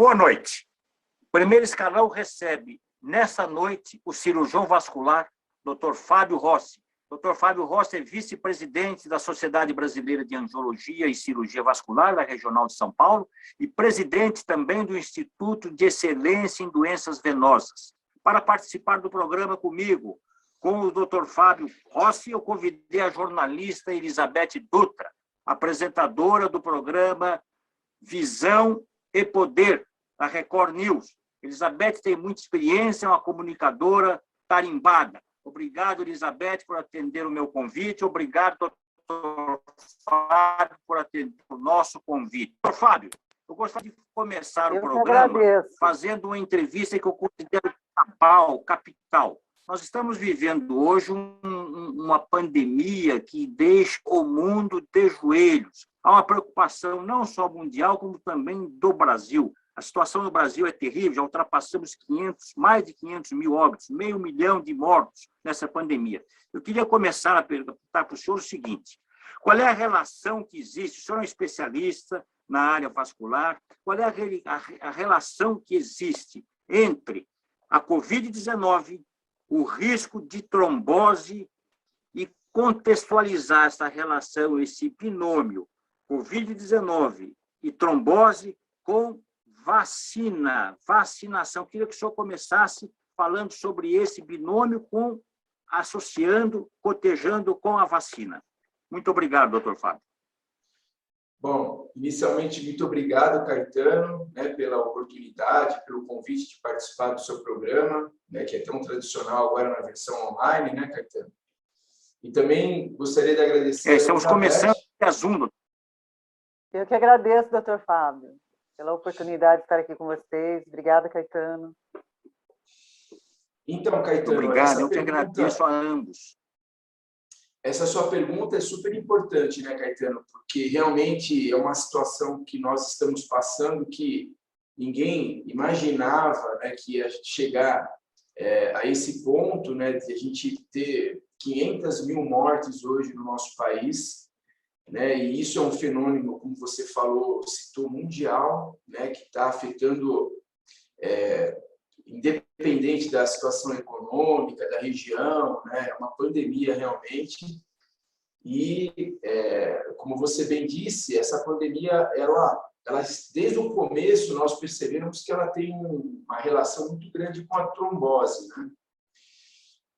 Boa noite. O primeiro escalão recebe, nessa noite, o cirurgião vascular, Dr. Fábio Rossi. Dr. Fábio Rossi é vice-presidente da Sociedade Brasileira de Angiologia e Cirurgia Vascular, da Regional de São Paulo, e presidente também do Instituto de Excelência em Doenças Venosas. Para participar do programa comigo, com o Dr. Fábio Rossi, eu convidei a jornalista Elizabeth Dutra, apresentadora do programa Visão e Poder, da Record News. Elizabeth tem muita experiência, é uma comunicadora tarimbada. Obrigado, Elizabeth, por atender o meu convite. Obrigado, doutor Fábio, por atender o nosso convite. Doutor Fábio, eu gostaria de começar o programa fazendo uma entrevista que eu considero capital. Nós estamos vivendo hoje uma pandemia que deixa o mundo de joelhos. Há uma preocupação não só mundial, como também do Brasil. A situação no Brasil é terrível, já ultrapassamos mais de 500 mil óbitos, 500 mil de mortos nessa pandemia. Eu queria começar a perguntar para o senhor o seguinte: qual é a relação que existe? O senhor é um especialista na área vascular, qual é a relação que existe entre a Covid-19, o risco de trombose e contextualizar essa relação, esse binômio Covid-19 e trombose com vacinação. Queria que o senhor começasse falando sobre esse binômio, cotejando com a vacina. Muito obrigado, doutor Fábio. Bom, inicialmente, muito obrigado, Caetano, pela oportunidade, pelo convite de participar do seu programa, que é tão tradicional agora na versão online, Caetano? E também gostaria de agradecer... Estamos começando a Zoom. Eu que agradeço, doutor Fábio, pela oportunidade de estar aqui com vocês. Obrigada, Caetano. Então, Caetano... Obrigado, eu que agradeço a ambos. Essa sua pergunta é super importante, Caetano? Porque realmente é uma situação que nós estamos passando que ninguém imaginava que ia chegar a esse ponto, de a gente ter 500 mil mortes hoje no nosso país, e isso é um fenômeno, como você falou, citou, mundial, que está afetando, independente da situação econômica, da região, é uma pandemia realmente. E, como você bem disse, essa pandemia, ela, desde o começo, nós percebemos que ela tem uma relação muito grande com a trombose.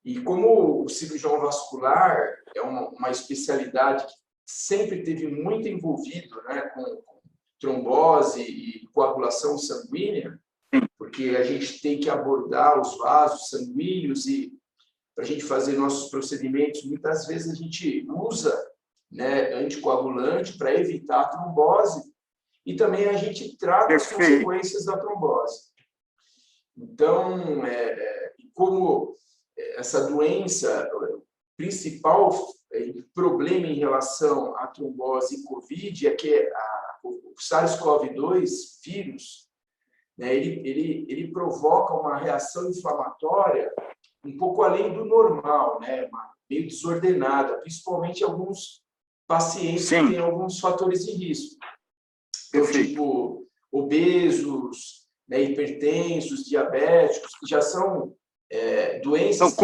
E como o cirurgião vascular é uma especialidade que sempre teve muito envolvido com trombose e coagulação sanguínea, porque a gente tem que abordar os vasos sanguíneos e, para a gente fazer nossos procedimentos, muitas vezes a gente usa anticoagulante para evitar a trombose e também a gente trata as consequências da trombose. Então, como essa doença, o principal problema em relação à trombose e Covid é que o SARS-CoV-2 vírus, ele provoca uma reação inflamatória um pouco além do normal, meio desordenada, principalmente alguns pacientes que têm alguns fatores de risco. Então, tipo, obesos, hipertensos, diabéticos, que já são doenças... São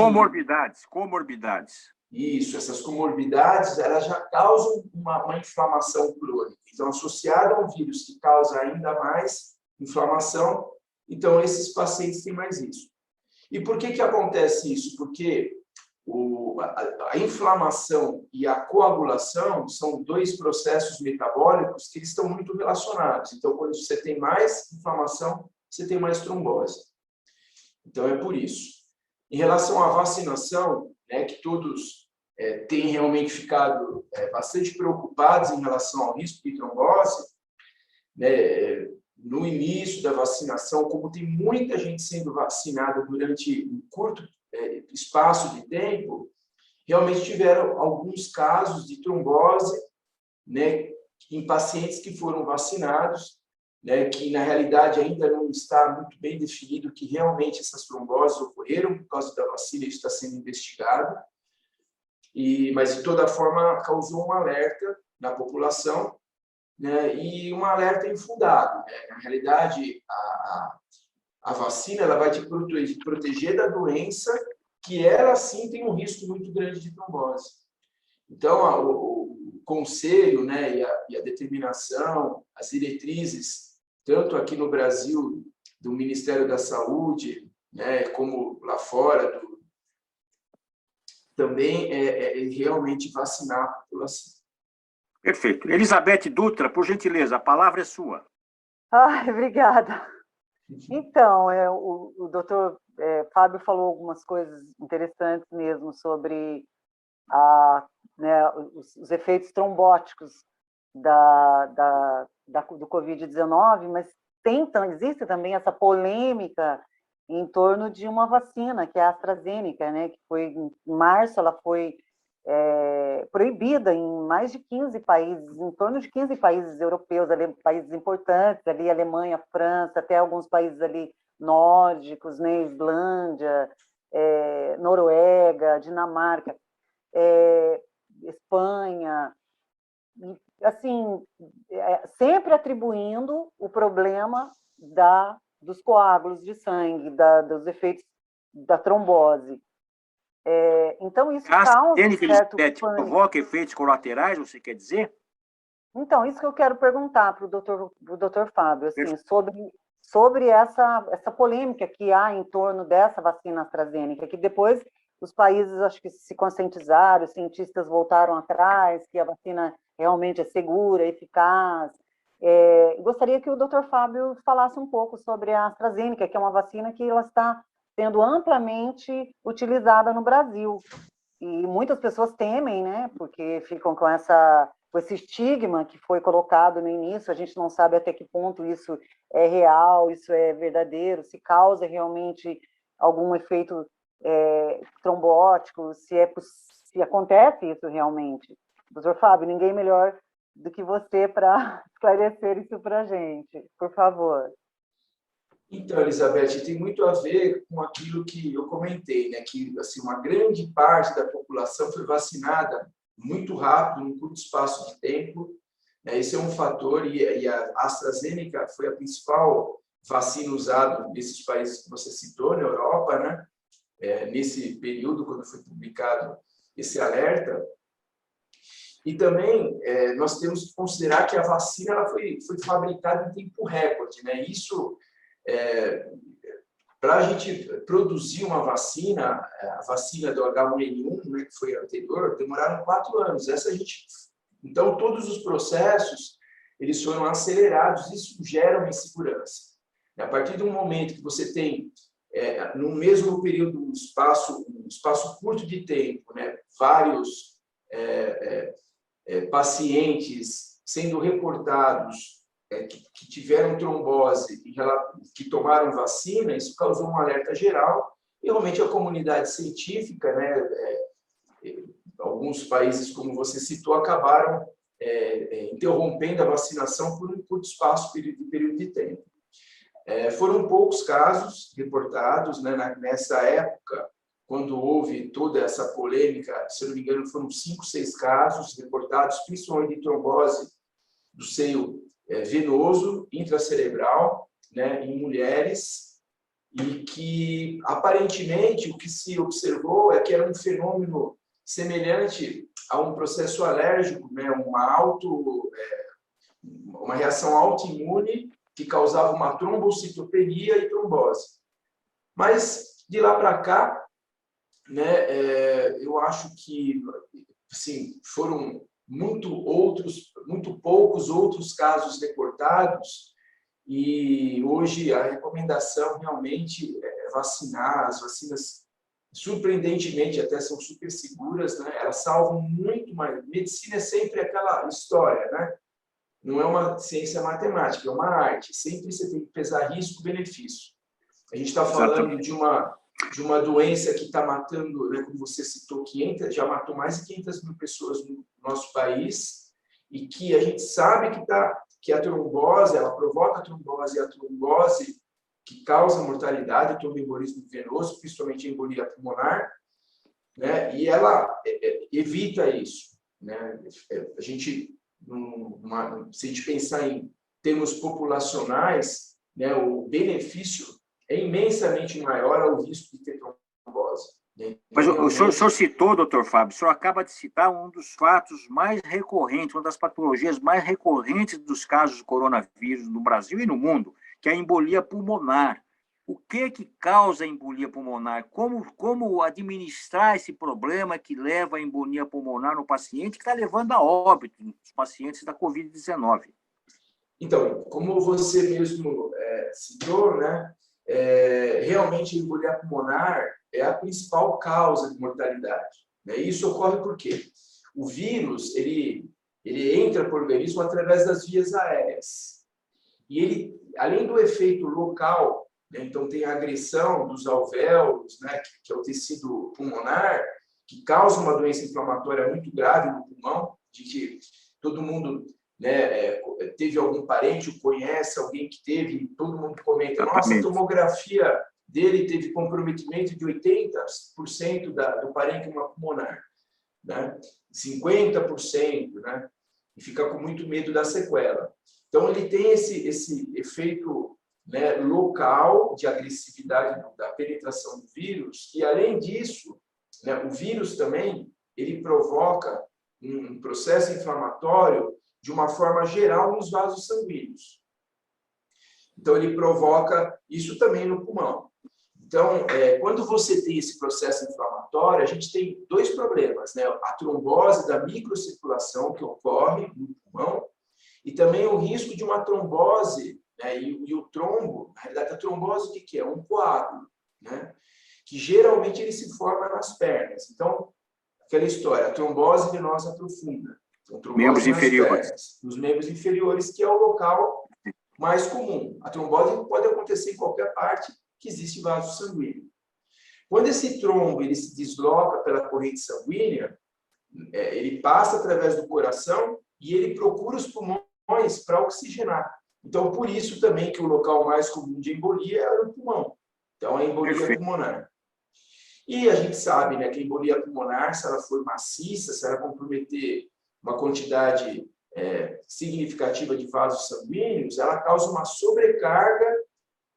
comorbidades. Isso, essas comorbidades, elas já causam uma inflamação crônica. Então, associada a um vírus que causa ainda mais inflamação, então esses pacientes têm mais isso. E por que acontece isso? Porque a inflamação e a coagulação são dois processos metabólicos que eles estão muito relacionados. Então, quando você tem mais inflamação, você tem mais trombose. Então, é por isso. Em relação à vacinação, que todos têm realmente ficado bastante preocupados em relação ao risco de trombose, no início da vacinação, como tem muita gente sendo vacinada durante um curto espaço de tempo, realmente tiveram alguns casos de trombose em pacientes que foram vacinados, que na realidade ainda não está muito bem definido que realmente essas tromboses ocorreram por causa da vacina, isso está sendo investigado, mas de toda forma causou um alerta na população, né, e um alerta infundado, né? Na realidade, a vacina ela vai te proteger da doença que ela, sim, tem um risco muito grande de trombose. Então, o conselho, né, e a determinação, as diretrizes, tanto aqui no Brasil, do Ministério da Saúde, né, como lá fora, também é realmente vacinar a população. Perfeito. Elizabeth Dutra, por gentileza, a palavra é sua. Ai, obrigada. Então, o doutor Fábio falou algumas coisas interessantes mesmo sobre né, os efeitos trombóticos do Covid-19, mas existe também essa polêmica em torno de uma vacina, que é a AstraZeneca, né, que foi em março, ela foi proibida em mais de 15 países, em torno de 15 países europeus, ali, países importantes, ali Alemanha, França, até alguns países ali nórdicos, né, Islândia, Noruega, Dinamarca, Espanha, assim, sempre atribuindo o problema dos coágulos de sangue, dos efeitos da trombose. Então, isso causa um certo pânico. Provoca efeitos colaterais, você quer dizer? Então, isso que eu quero perguntar para o doutor Fábio, assim, sobre essa polêmica que há em torno dessa vacina AstraZeneca, que depois os países, acho que se conscientizaram, os cientistas voltaram atrás, que a vacina realmente é segura, eficaz. Gostaria que o doutor Fábio falasse um pouco sobre a AstraZeneca, que é uma vacina que ela está sendo amplamente utilizada no Brasil. E muitas pessoas temem, né, porque ficam com esse estigma que foi colocado no início, a gente não sabe até que ponto isso é real, isso é verdadeiro, se causa realmente algum efeito trombótico, se acontece isso realmente. Doutor Fábio, ninguém melhor do que você para esclarecer isso para a gente, por favor. Então, Elizabeth, tem muito a ver com aquilo que eu comentei, né? Que assim, uma grande parte da população foi vacinada muito rápido, num curto espaço de tempo. Esse é um fator, e a AstraZeneca foi a principal vacina usada nesses países que você citou, na Europa, né? Nesse período, quando foi publicado esse alerta. E também nós temos que considerar que a vacina ela foi fabricada em tempo recorde, né? Isso, para a gente produzir uma vacina, a vacina do H1N1, né, que foi a anterior, demoraram 4 anos. Então, todos os processos eles foram acelerados, isso gera uma insegurança. A partir do momento que você tem, no mesmo período, um espaço curto de tempo, né, vários pacientes sendo reportados que tiveram trombose, que tomaram vacina, isso causou um alerta geral, e realmente a comunidade científica, né, alguns países, como você citou, acabaram interrompendo a vacinação por um curto espaço período de tempo. Foram poucos casos reportados, né, nessa época, quando houve toda essa polêmica, se eu não me engano, foram 5, 6 casos reportados, principalmente de trombose do seio venoso, intracerebral, né, em mulheres, e que, aparentemente, o que se observou é que era um fenômeno semelhante a um processo alérgico, né, uma reação autoimune que causava uma trombocitopenia e trombose. Mas, de lá para cá, né, eu acho que assim, foram muito poucos outros casos reportados, e hoje a recomendação realmente é vacinar. As vacinas, surpreendentemente, até são super seguras, né? Elas salvam muito mais. Medicina é sempre aquela história, né? Não é uma ciência matemática, é uma arte. Sempre você tem que pesar risco-benefício. A gente está falando de uma doença que está matando, né, como você citou, já matou mais de 500 mil pessoas no nosso país, e que a gente sabe que a trombose, ela provoca a trombose que causa mortalidade, o tromboembolismo venoso, principalmente a embolia pulmonar, né, e ela evita isso, né? A gente se a gente pensar em termos populacionais, né, o benefício é imensamente maior ao risco de ter trombose. Né? Mas Então, o senhor citou, doutor Fábio, o senhor acaba de citar um dos fatos mais recorrentes, uma das patologias mais recorrentes dos casos de coronavírus no Brasil e no mundo, que é a embolia pulmonar. O que causa a embolia pulmonar? Como administrar esse problema que leva à embolia pulmonar no paciente, que está levando a óbito os pacientes da Covid-19? Então, como você mesmo citou, né, realmente a embolia pulmonar é a principal causa de mortalidade. Né? Isso ocorre porque o vírus ele entra para o organismo através das vias aéreas. E ele, além do efeito local, né, então tem a agressão dos alvéolos, né, que é o tecido pulmonar, que causa uma doença inflamatória muito grave no pulmão, de que todo mundo, né, teve algum parente ou conhece alguém que teve, todo mundo comenta, nossa, a tomografia dele teve comprometimento de 80% do parênquima pulmonar, né? 50%, né? E fica com muito medo da sequela. Então, ele tem esse efeito, né, local de agressividade da penetração do vírus, e, além disso, né, o vírus também ele provoca um processo inflamatório de uma forma geral nos vasos sanguíneos. Então, ele provoca isso também no pulmão. Então, quando você tem esse processo inflamatório, a gente tem dois problemas, né? A trombose da microcirculação que ocorre no pulmão e também o risco de uma trombose, né? E o trombo, na realidade, a trombose o que é? Um coágulo, né? Que geralmente ele se forma nas pernas. Então, aquela história, a trombose venosa profunda. Então, membros inferiores. Pernas, nos membros inferiores, que é o local mais comum. A trombose pode acontecer em qualquer parte que existe vaso sanguíneo. Quando esse trombo ele se desloca pela corrente sanguínea, ele passa através do coração e ele procura os pulmões para oxigenar. Então, por isso também que o local mais comum de embolia é o pulmão. Então, a embolia pulmonar. E a gente sabe, né, que a embolia pulmonar, se ela for maciça, se ela comprometer uma quantidade significativa de vasos sanguíneos, ela causa uma sobrecarga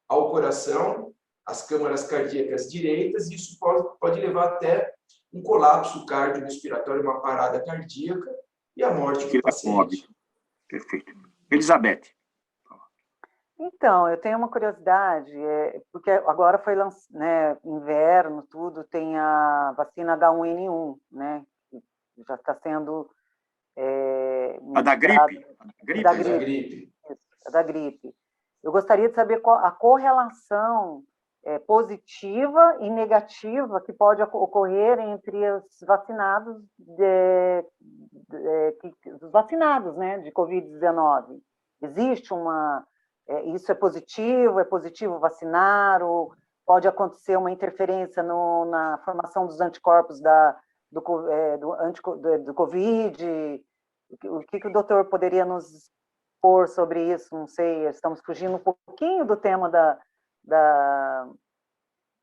ao coração, às câmaras cardíacas direitas, e isso pode levar até um colapso cardiorrespiratório, uma parada cardíaca e a morte do paciente. Perfeito. Elizabeth. Então, eu tenho uma curiosidade, porque agora foi né, inverno, tudo, tem a vacina H1N1, né, que já está sendo... a da gripe? Da gripe. A da gripe. Eu gostaria de saber a correlação positiva e negativa que pode ocorrer entre os vacinados, os vacinados, né, de Covid-19. Existe uma... isso é positivo vacinar, ou pode acontecer uma interferência na formação dos anticorpos do Covid? O que o doutor poderia nos expor sobre isso? Não sei, estamos fugindo um pouquinho do tema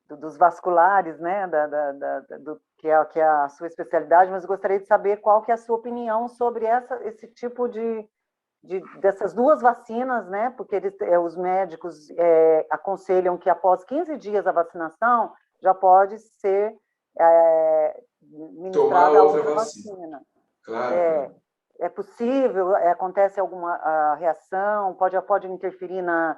dos vasculares, né, que é a sua especialidade, mas gostaria de saber qual que é a sua opinião sobre esse tipo dessas duas vacinas, né, porque os médicos aconselham que após 15 dias da vacinação já pode ser ministrada a outra vacina. Claro. É possível? Acontece alguma reação? Pode interferir na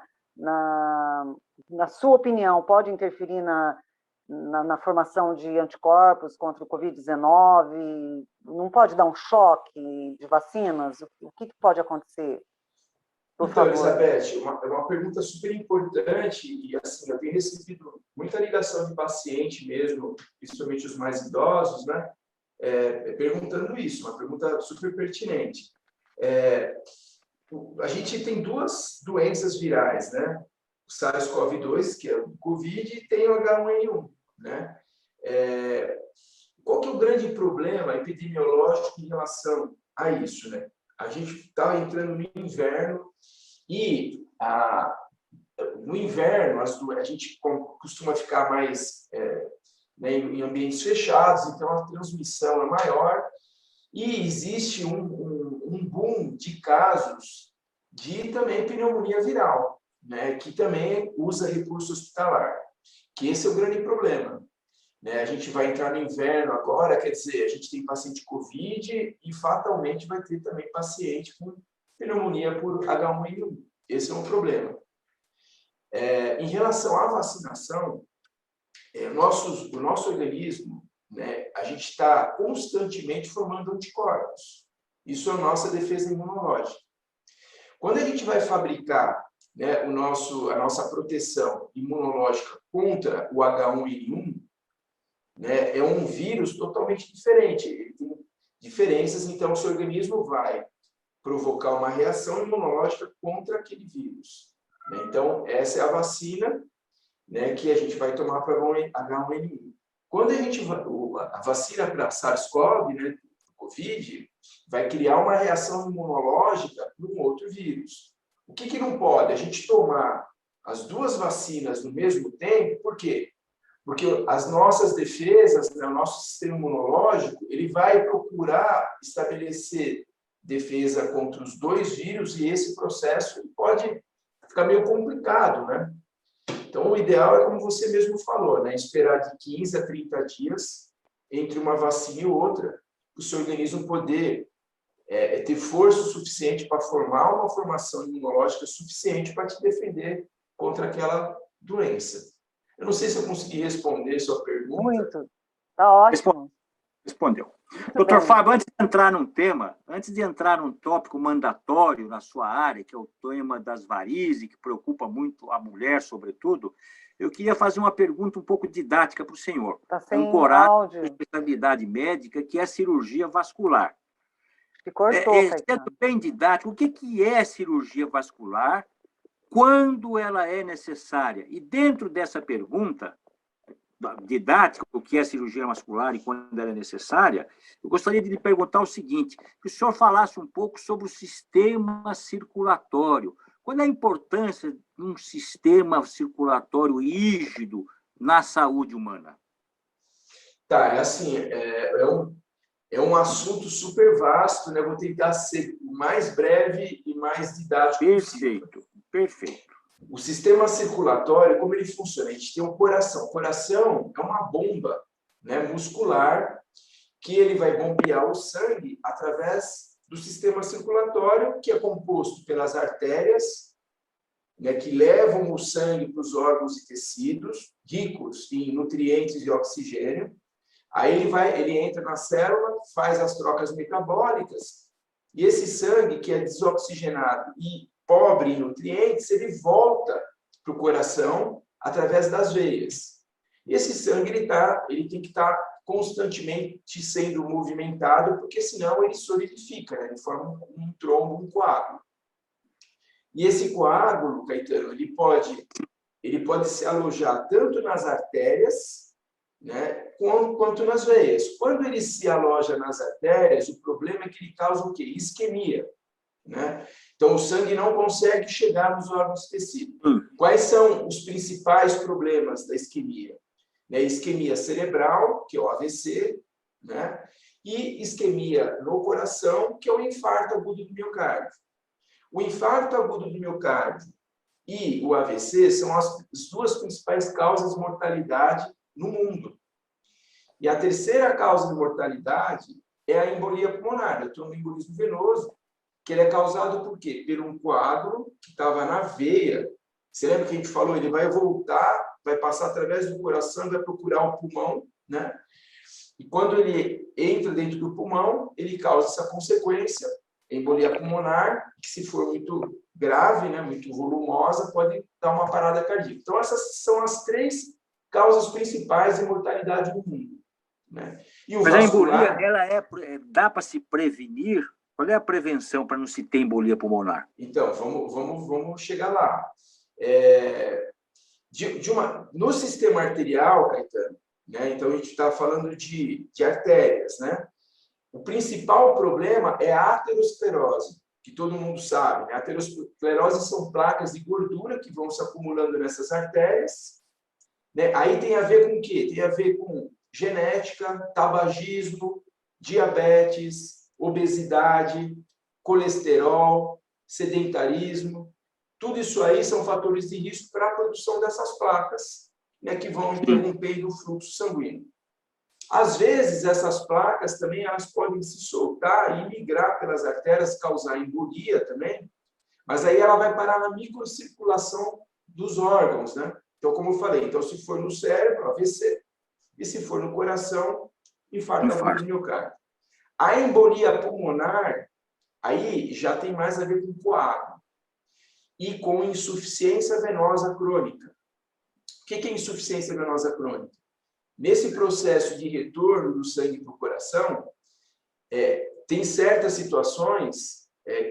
sua opinião, pode interferir na formação de anticorpos contra o Covid-19? Não pode dar um choque de vacinas? O que pode acontecer? Por então, favor. Elizabeth, é uma pergunta super importante e, assim, eu tenho recebido muita ligação de paciente mesmo, principalmente os mais idosos, né? Perguntando isso, uma pergunta super pertinente. A gente tem duas doenças virais, né? O SARS-CoV-2, que é o Covid, e tem o H1N1, né? Qual que é o grande problema epidemiológico em relação a isso, né? A gente está entrando no inverno e no inverno a gente costuma ficar mais né, em ambientes fechados, então a transmissão é maior e existe um um boom de casos de também pneumonia viral, né, que também usa recurso hospitalar, que esse é o grande problema. Né? A gente vai entrar no inverno agora, quer dizer, a gente tem paciente COVID e fatalmente vai ter também paciente com pneumonia por H1N1. Esse é um problema. Em relação à vacinação, o nosso organismo, né, a gente está constantemente formando anticorpos. Isso é a nossa defesa imunológica. Quando a gente vai fabricar, né, a nossa proteção imunológica contra o H1N1, né, é um vírus totalmente diferente. Ele tem diferenças, então o seu organismo vai provocar uma reação imunológica contra aquele vírus. Né? Então, essa é a vacina, né, que a gente vai tomar para H1N1. Quando a vacina para SARS-CoV, né, COVID, vai criar uma reação imunológica para um outro vírus. O que não pode? A gente tomar as duas vacinas no mesmo tempo, por quê? Porque as nossas defesas, né, o nosso sistema imunológico, ele vai procurar estabelecer defesa contra os dois vírus e esse processo pode ficar meio complicado, né? Então, o ideal é, como você mesmo falou, né, esperar de 15 a 30 dias entre uma vacina e outra, para o seu organismo poder ter força suficiente para formar uma formação imunológica suficiente para te defender contra aquela doença. Eu não sei se eu consegui responder sua pergunta. Muito. Está ótimo. Respondeu. Muito Doutor bem. Fábio, antes de entrar num tópico mandatório na sua área, que é o tema das varizes, que preocupa muito a mulher, sobretudo, eu queria fazer uma pergunta um pouco didática para o senhor. Está sem Ancorado áudio. na especialidade médica, que é a cirurgia vascular. Que cortou, Sendo Caetano. bem didático, o que é cirurgia vascular, quando ela é necessária? E dentro dessa pergunta didática, o que é cirurgia vascular e quando ela é necessária, eu gostaria de lhe perguntar o seguinte, que o senhor falasse um pouco sobre o sistema circulatório. Qual é a importância de um sistema circulatório rígido na saúde humana? Tá, assim, é um assunto super vasto, né? Vou tentar ser mais breve e mais didático possível. Perfeito. O sistema circulatório, como ele funciona? A gente tem um coração. O coração é uma bomba, né, muscular que ele vai bombear o sangue através do sistema circulatório, que é composto pelas artérias, né, que levam o sangue para os órgãos e tecidos, ricos em nutrientes e oxigênio. Aí ele entra na célula, faz as trocas metabólicas, e esse sangue, que é desoxigenado e pobre em nutrientes, ele volta para o coração através das veias. E esse sangue ele tem que estar constantemente sendo movimentado, porque senão ele solidifica, né? Ele forma um trombo, um coágulo. E esse coágulo, Caetano, ele pode se alojar tanto nas artérias, né, quanto nas veias. Quando ele se aloja nas artérias, o problema é que ele causa o quê? Isquemia. Né? Então, o sangue não consegue chegar nos órgãos e tecidos. Quais são os principais problemas da isquemia? Isquemia cerebral, que é o AVC, né? E isquemia no coração, que é o infarto agudo do miocárdio. O infarto agudo do miocárdio e o AVC são as duas principais causas de mortalidade no mundo. E a terceira causa de mortalidade é a embolia pulmonar, o tromboembolismo venoso, que ele é causado por quê? Por um coágulo que estava na veia. Você lembra que a gente falou? Ele vai voltar, vai passar através do coração, vai procurar o pulmão, né? E quando ele entra dentro do pulmão, ele causa essa consequência, embolia pulmonar, que se for muito grave, né, muito volumosa, pode dar uma parada cardíaca. Então, essas são as três causas principais de mortalidade no mundo. Né? E o Mas vascular, a embolia, dá para se prevenir? Qual é a prevenção para não se ter embolia pulmonar? Então, vamos chegar lá. No sistema arterial, Caetano, né? Então a gente está falando de artérias, né? O principal problema é a aterosclerose, que todo mundo sabe. Né? A aterosclerose são placas de gordura que vão se acumulando nessas artérias. Né? Aí tem a ver com o quê? Tem a ver com genética, tabagismo, diabetes, obesidade, colesterol, sedentarismo, tudo isso aí são fatores de risco para a produção dessas placas, né, que vão interrompendo o fluxo sanguíneo. Às vezes, essas placas também elas podem se soltar e migrar pelas artérias, causar embolia também, mas aí ela vai parar na microcirculação dos órgãos, né? Então, como eu falei, então, se for no cérebro, AVC, e se for no coração, infarto agudo do miocárdio. A embolia pulmonar, aí já tem mais a ver com coágulo e com insuficiência venosa crônica. O que é insuficiência venosa crônica? Nesse processo de retorno do sangue para o coração, tem certas situações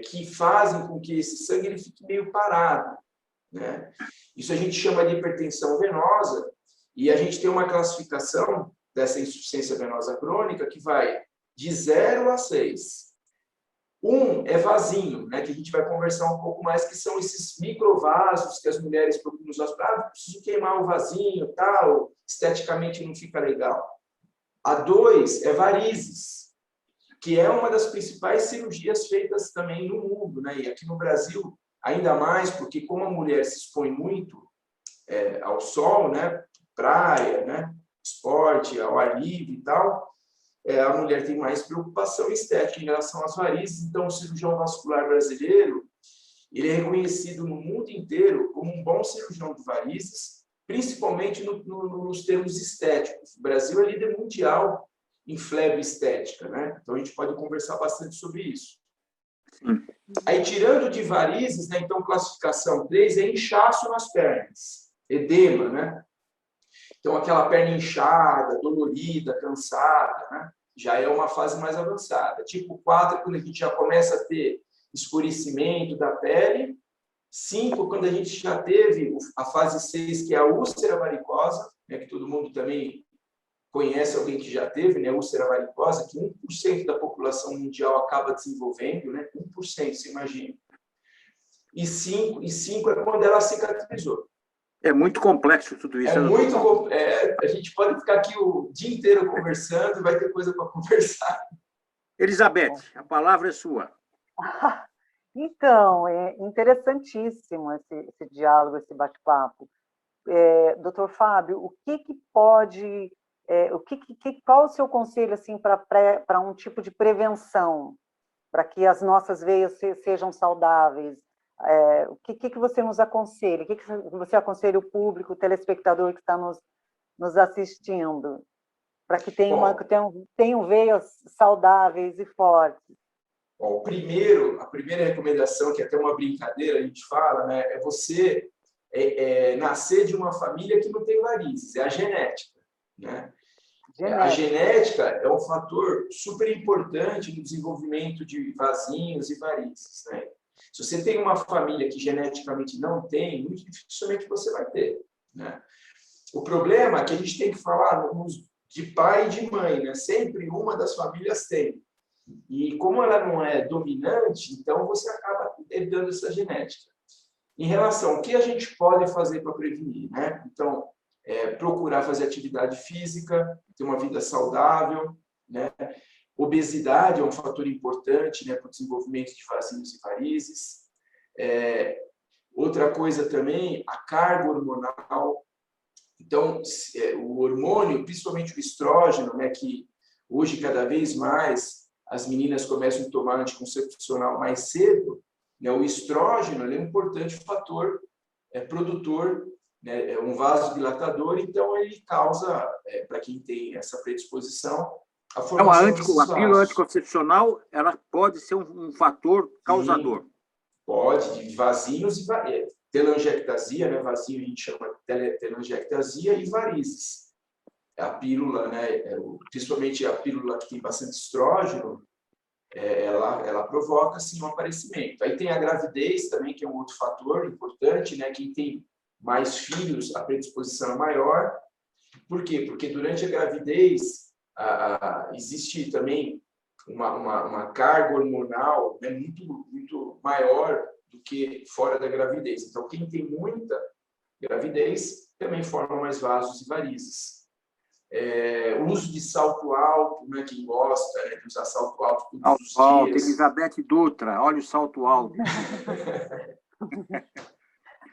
que fazem com que esse sangue ele fique meio parado, né? Isso a gente chama de hipertensão venosa, e a gente tem uma classificação dessa insuficiência venosa crônica que vai de 0 a 6. 1 é vasinho, né, que a gente vai conversar um pouco mais, que são esses microvasos que as mulheres procuram nos hospitais, preciso queimar o vasinho, tal, esteticamente não fica legal. A 2 é varizes, que é uma das principais cirurgias feitas também no mundo, né, e aqui no Brasil ainda mais, porque como a mulher se expõe muito ao sol, né, praia, né, esporte, ao ar livre e tal, a mulher tem mais preocupação estética em relação às varizes. Então, o cirurgião vascular brasileiro, ele é reconhecido no mundo inteiro como um bom cirurgião de varizes, principalmente nos termos estéticos. O Brasil é líder mundial em flebo estética, né? Então, a gente pode conversar bastante sobre isso. Aí, tirando de varizes, né, então, classificação 3 é inchaço nas pernas, edema, né? Então, aquela perna inchada, dolorida, cansada, né? Já é uma fase mais avançada. Tipo 4 é quando a gente já começa a ter escurecimento da pele. 5, quando a gente já teve a fase 6, que é a úlcera varicosa, né? Que todo mundo também conhece alguém que já teve, né? Úlcera varicosa, que 1% da população mundial acaba desenvolvendo, né? 1%, você imagina. E 5 é quando ela cicatrizou. É muito complexo tudo isso. A gente pode ficar aqui o dia inteiro conversando e vai ter coisa para conversar. Elizabeth, a palavra é sua. Então, é interessantíssimo esse diálogo, esse bate-papo. Doutor Fábio, o que pode... qual o seu conselho assim, para um tipo de prevenção, para que as nossas veias sejam saudáveis? O que você nos aconselha? O que você aconselha o público, o telespectador que está nos assistindo, para que tenham veias saudáveis e fortes? Bom, a primeira recomendação, que é até uma brincadeira, a gente fala, né, é você nascer de uma família que não tem varizes, é a genética, né? A genética é um fator super importante no desenvolvimento de vasinhos e varizes, né? Se você tem uma família que geneticamente não tem, muito dificilmente você vai ter, né? O problema é que a gente tem que falar de pai e de mãe, né? Sempre uma das famílias tem. E como ela não é dominante, então você acaba herdando essa genética. Em relação ao que a gente pode fazer para prevenir, né? Então, procurar fazer atividade física, ter uma vida saudável, né? Obesidade é um fator importante, né, para o desenvolvimento de vasinhos e varizes. Outra coisa também, a carga hormonal. Então, o hormônio, principalmente o estrógeno, né, que hoje cada vez mais as meninas começam a tomar anticoncepcional mais cedo, né, o estrógeno ele é um importante fator produtor, né, é um vasodilatador, então ele causa, para quem tem essa predisposição, a formação desses vasos. A pílula anticoncepcional ela pode ser um fator causador? Sim, pode, de vasinhos e varizes. Telangiectasia, né, vasinho a gente chama de telangiectasia, e varizes. A pílula, né, principalmente a pílula que tem bastante estrógeno, ela provoca, sim, um aparecimento. Aí tem a gravidez também, que é um outro fator importante, né? Quem tem mais filhos, a predisposição é maior. Por quê? Porque durante a gravidez existe também uma carga hormonal, né, muito maior do que fora da gravidez. Então, quem tem muita gravidez também forma mais vasos e varizes. o uso de salto alto, né? Quem gosta, né, de usar salto alto todos Salto os alto, dias. Elizabeth Dutra, olha o salto alto.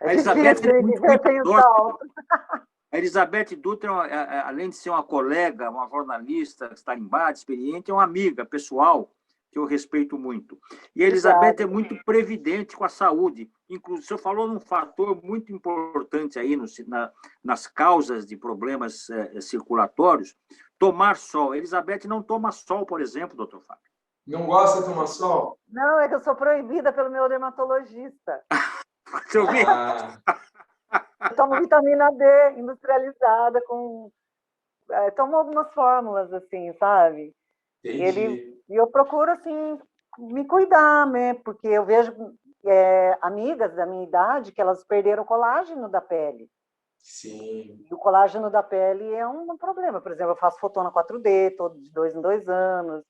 É A Elizabeth difícil, é hein, muito viver sem o cuidadosa. salto. A Elizabeth Dutra, além de ser uma colega, uma jornalista tarimbada, experiente, é uma amiga pessoal que eu respeito muito. E a Elizabeth Obrigada. é muito previdente com a saúde. Inclusive, o senhor falou num fator muito importante aí nas causas de problemas circulatórios, tomar sol. A Elizabeth não toma sol, por exemplo, doutor Fábio. Não gosta de tomar sol? Não, é que eu sou proibida pelo meu dermatologista. Você ouviu? Eu tomo vitamina D industrializada com... tomo algumas fórmulas, assim, sabe? Entendi. E eu procuro, assim, me cuidar, né? Porque eu vejo amigas da minha idade que elas perderam o colágeno da pele. Sim. E o colágeno da pele é um problema. Por exemplo, eu faço fotona 4D, todo de 2 em 2 anos.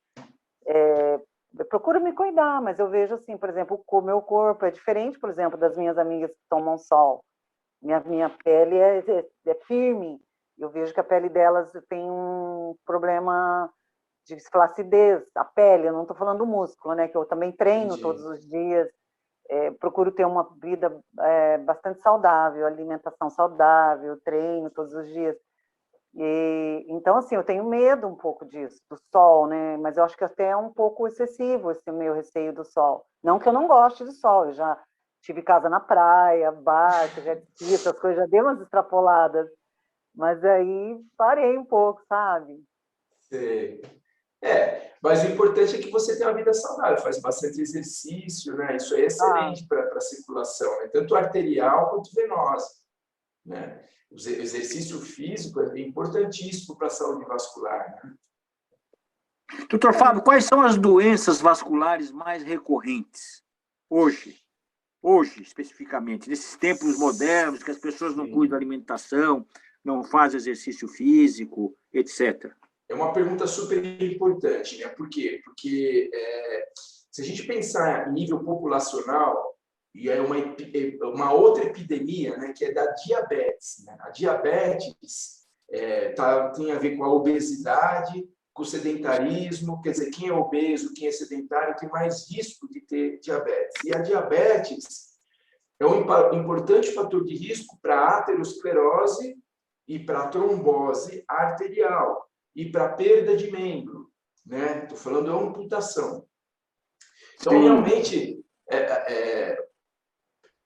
Eu procuro me cuidar, mas eu vejo, assim, por exemplo, o meu corpo é diferente, por exemplo, das minhas amigas que tomam sol. Minha pele é firme. Eu vejo que a pele delas tem um problema de flacidez, a pele, eu não estou falando do músculo, né? Que eu também treino Entendi. todos os dias, procuro ter uma vida bastante saudável, alimentação saudável, treino todos os dias. Então, assim, eu tenho medo um pouco disso, do sol, né? Mas eu acho que até é um pouco excessivo esse meu receio do sol. Não que eu não goste do sol, eu já tive casa na praia, barco, jet ski, essas coisas, já dei umas extrapoladas. Mas aí parei um pouco, sabe? Sei. Mas o importante é que você tenha uma vida saudável, faz bastante exercício, né? Isso aí é Ah, excelente para a circulação, né? Tanto arterial quanto venosa, né? O exercício físico é importantíssimo para a saúde vascular, né? Doutor Fábio, quais são as doenças vasculares mais recorrentes hoje, especificamente, nesses tempos modernos, que as pessoas não cuidam da alimentação, não fazem exercício físico, etc.? É uma pergunta super importante, né? Por quê? Porque se a gente pensar em nível populacional, e é uma outra epidemia, né, que é da diabetes, né? A diabetes tem a ver com a obesidade, com o sedentarismo, quer dizer, quem é obeso, quem é sedentário tem mais risco de ter diabetes. E a diabetes é um importante fator de risco para a aterosclerose e para a trombose arterial e para a perda de membro, né? Estou falando de amputação. Então, realmente,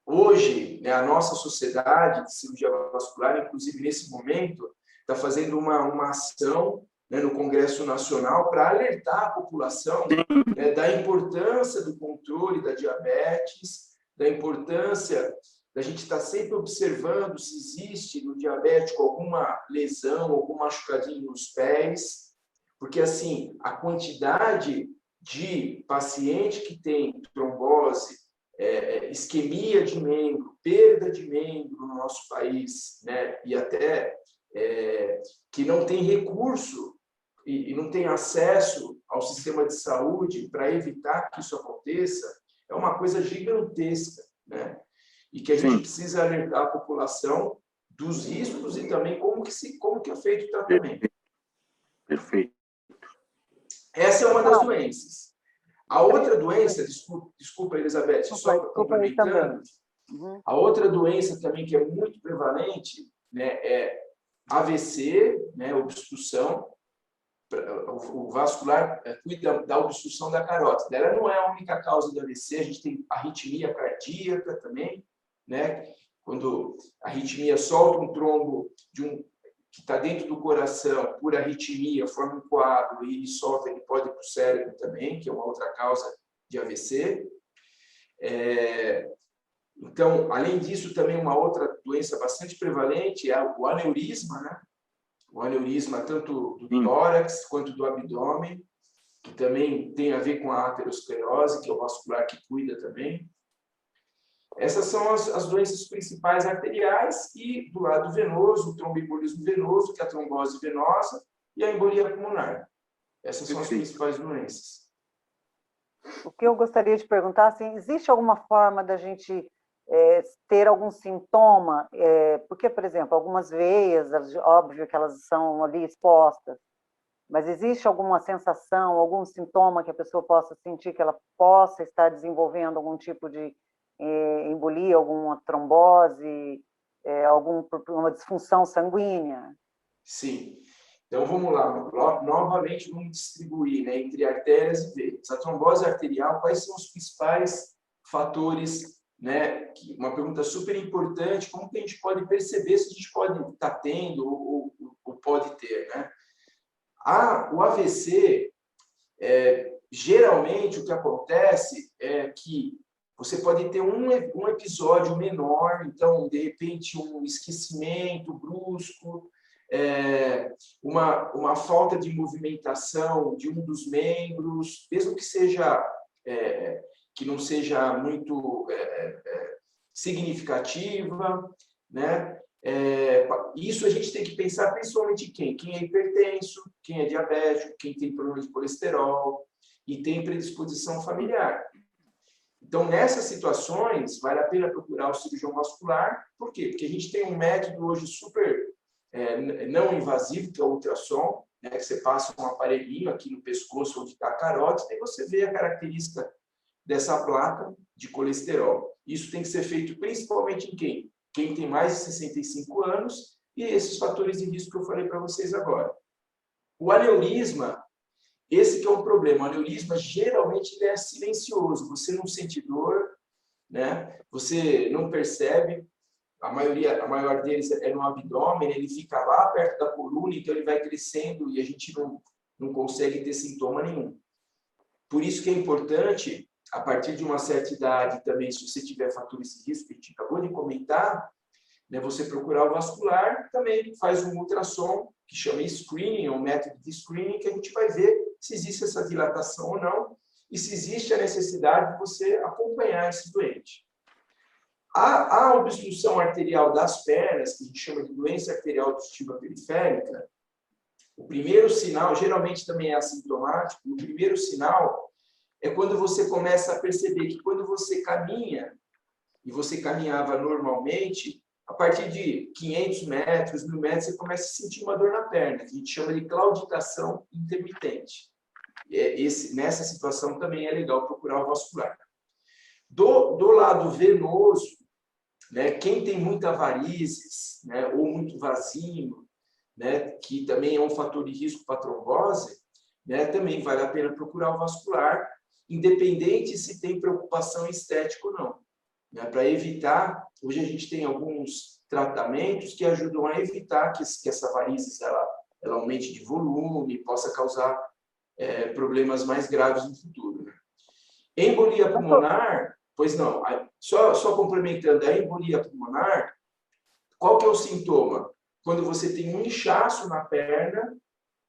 hoje, né, a nossa sociedade de cirurgia vascular, inclusive nesse momento, está fazendo uma ação, né, no Congresso Nacional para alertar a população, né, da importância do controle da diabetes, da importância da gente estar sempre observando se existe no diabético alguma lesão, algum machucadinho nos pés, porque assim, a quantidade de paciente que tem trombose, isquemia de membro, perda de membro no nosso país, né, e até que não tem recurso e não tem acesso ao sistema de saúde para evitar que isso aconteça, é uma coisa gigantesca, né? E que a gente precisa alertar a população dos riscos e também como que é feito o tratamento. Perfeito. Essa é uma das doenças. A outra doença, desculpa, Elizabeth, só complementando, a outra doença também que é muito prevalente, né, é AVC, né, obstrução. O vascular cuida da obstrução da carótida. Ela não é a única causa do AVC, a gente tem arritmia cardíaca também, né? Quando a arritmia solta um trombo que está dentro do coração, por arritmia, forma um coágulo e ele solta, ele pode ir para o cérebro também, que é uma outra causa de AVC. Então, além disso, também uma outra doença bastante prevalente é o aneurisma, né? O aneurisma tanto do tórax quanto do abdômen, que também tem a ver com a aterosclerose, que é o vascular que cuida também. Essas são as doenças principais arteriais e, do lado venoso, o tromboembolismo venoso, que é a trombose venosa, e a embolia pulmonar. Essas são as principais doenças. O que eu gostaria de perguntar, assim, existe alguma forma da gente ter algum sintoma, porque, por exemplo, algumas veias, óbvio que elas são ali expostas, mas existe alguma sensação, algum sintoma que a pessoa possa sentir que ela possa estar desenvolvendo algum tipo de embolia, alguma trombose, alguma disfunção sanguínea? Sim. Então, vamos lá. Novamente, vamos distribuir, né, entre artérias e veias. A trombose arterial, quais são os principais fatores, né? Uma pergunta super importante, como que a gente pode perceber se a gente pode estar tendo ou pode ter, né? O AVC, geralmente, o que acontece é que você pode ter um episódio menor, então, de repente, um esquecimento brusco, uma falta de movimentação de um dos membros, mesmo que não seja muito significativa, né? Isso a gente tem que pensar principalmente em quem é hipertenso, quem é diabético, quem tem problema de colesterol e tem predisposição familiar. Então, nessas situações, vale a pena procurar o cirurgião vascular. Por quê? Porque a gente tem um método hoje super não invasivo, que é o ultrassom, né, que você passa um aparelhinho aqui no pescoço onde está a carótida e você vê a característica dessa placa de colesterol. Isso tem que ser feito principalmente em quem? Quem tem mais de 65 anos e esses fatores de risco que eu falei para vocês agora. O aneurisma, esse que é um problema. O aneurisma, geralmente, ele é silencioso. Você não sente dor, né? Você não percebe. A maior deles é no abdômen, ele fica lá perto da coluna, então ele vai crescendo e a gente não consegue ter sintoma nenhum. Por isso que é importante, a partir de uma certa idade também, se você tiver fatores de risco, que a gente acabou de comentar, né, você procurar o vascular, também faz um ultrassom, que chama screening, um método de screening, que a gente vai ver se existe essa dilatação ou não, e se existe a necessidade de você acompanhar esse doente. A obstrução arterial das pernas, que a gente chama de doença arterial obstrutiva periférica, o primeiro sinal, geralmente também é assintomático, o primeiro sinal é quando você começa a perceber que quando você caminha, e você caminhava normalmente, a partir de 500 metros, 1000 metros, você começa a sentir uma dor na perna, que a gente chama de claudicação intermitente. Nessa situação também é legal procurar o vascular. Do lado venoso, né, quem tem muita varizes, né, ou muito vazio, né, que também é um fator de risco para trombose, né, também vale a pena procurar o vascular, independente se tem preocupação estética ou não. Né, para evitar, hoje a gente tem alguns tratamentos que ajudam a evitar que essa varizes ela aumente de volume, possa causar problemas mais graves no futuro. Né? Embolia pulmonar, pois não, só complementando, a embolia pulmonar, qual que é o sintoma? Quando você tem um inchaço na perna,